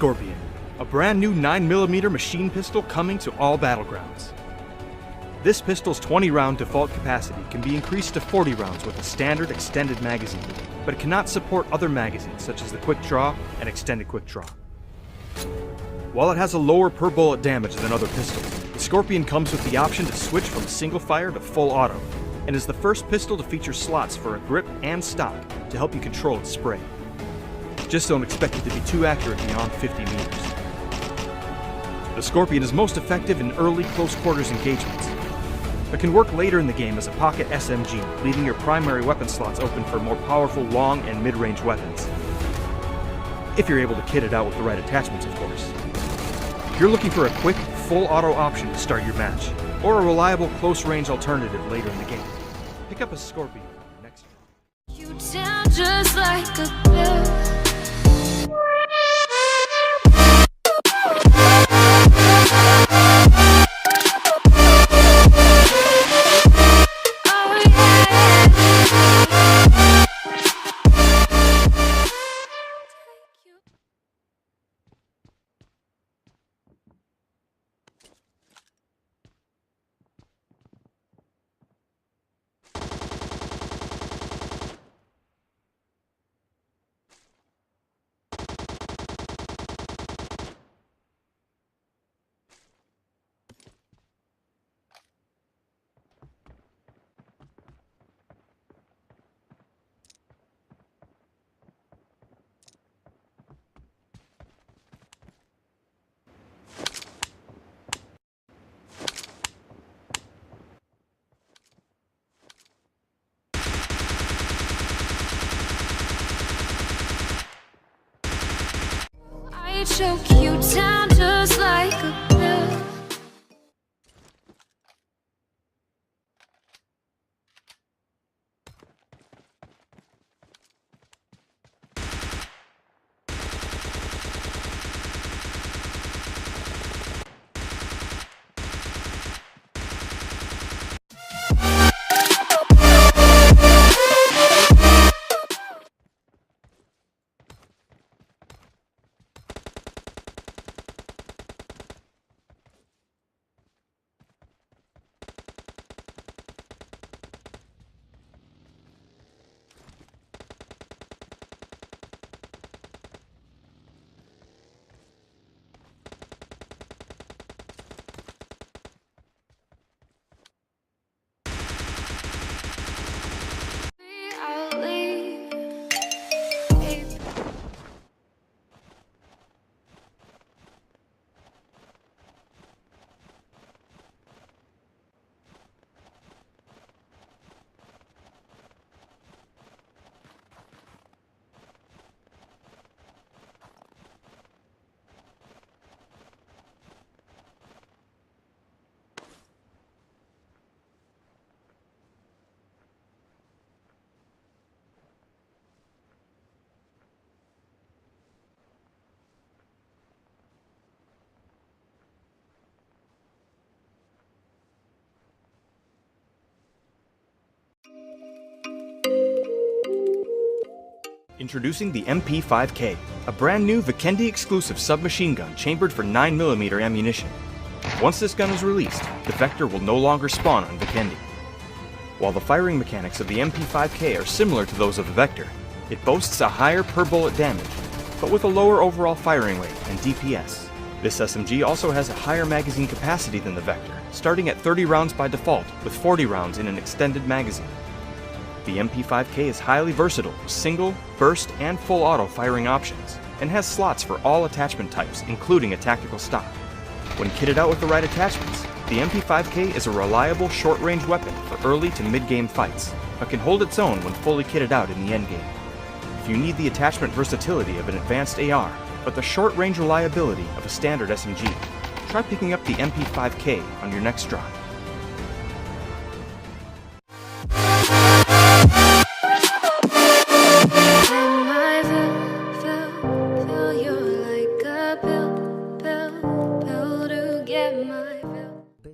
Scorpion, a brand new 9mm machine pistol coming to all battlegrounds. This pistol's 20-round default capacity can be increased to 40 rounds with a standard extended magazine, but it cannot support other magazines such as the Quick Draw and Extended Quick Draw. While it has a lower per bullet damage than other pistols, the Scorpion comes with the option to switch from single fire to full auto, and is the first pistol to feature slots for a grip and stock to help you control its spray. Just don't expect it to be too accurate beyond 50 meters. The Scorpion is most effective in early close quarters engagements, but can work later in the game as a pocket SMG, leaving your primary weapon slots open for more powerful long and mid-range weapons. If you're able to kit it out with the right attachments, of course. If you're looking for a quick, full auto option to start your match, or a reliable close-range alternative later in the game, pick up a Scorpion next round. You sound just like a girl. I choke you down just like a pill. Introducing the MP5K, a brand new Vikendi exclusive submachine gun chambered for 9mm ammunition. Once this gun is released, the Vector will no longer spawn on Vikendi. While the firing mechanics of the MP5K are similar to those of the Vector, it boasts a higher per bullet damage, but with a lower overall firing rate and DPS. This SMG also has a higher magazine capacity than the Vector, starting at 30 rounds by default, with 40 rounds in an extended magazine. The MP5K is highly versatile with single, burst, and full auto firing options, and has slots for all attachment types, including a tactical stock. When kitted out with the right attachments, the MP5K is a reliable short-range weapon for early to mid-game fights, but can hold its own when fully kitted out in the endgame. If you need the attachment versatility of an advanced AR, but the short-range reliability of a standard SMG, try picking up the MP5K on your next drop.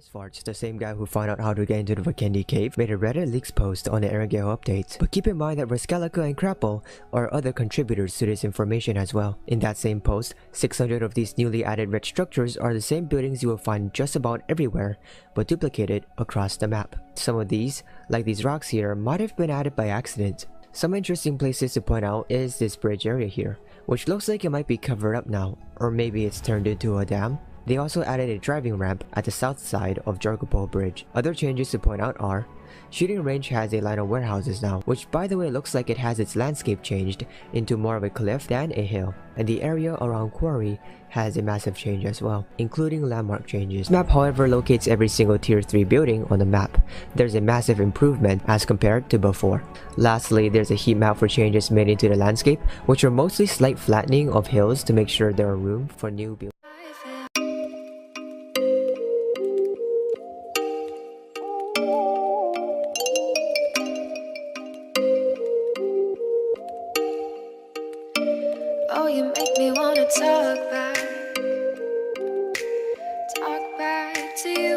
Farts, the same guy who found out how to get into the Vikendi cave, made a Reddit leaks post on the Erangel updates. But keep in mind that Rascalica and Crapple are other contributors to this information as well. In that same post, 600 of these newly added red structures are the same buildings you will find just about everywhere, but duplicated across the map. Some of these, like these rocks here, might have been added by accident. Some interesting places to point out is this bridge area here, which looks like it might be covered up now, or maybe it's turned into a dam. They also added a driving ramp at the south side of Jargopol Bridge. Other changes to point out are, Shooting Range has a line of warehouses now, which by the way looks like it has its landscape changed into more of a cliff than a hill. And the area around Quarry has a massive change as well, including landmark changes. This map however locates every single tier 3 building on the map. There's a massive improvement as compared to before. Lastly, there's a heat map for changes made into the landscape, which are mostly slight flattening of hills to make sure there are room for new buildings. Oh, you make me wanna talk back to you.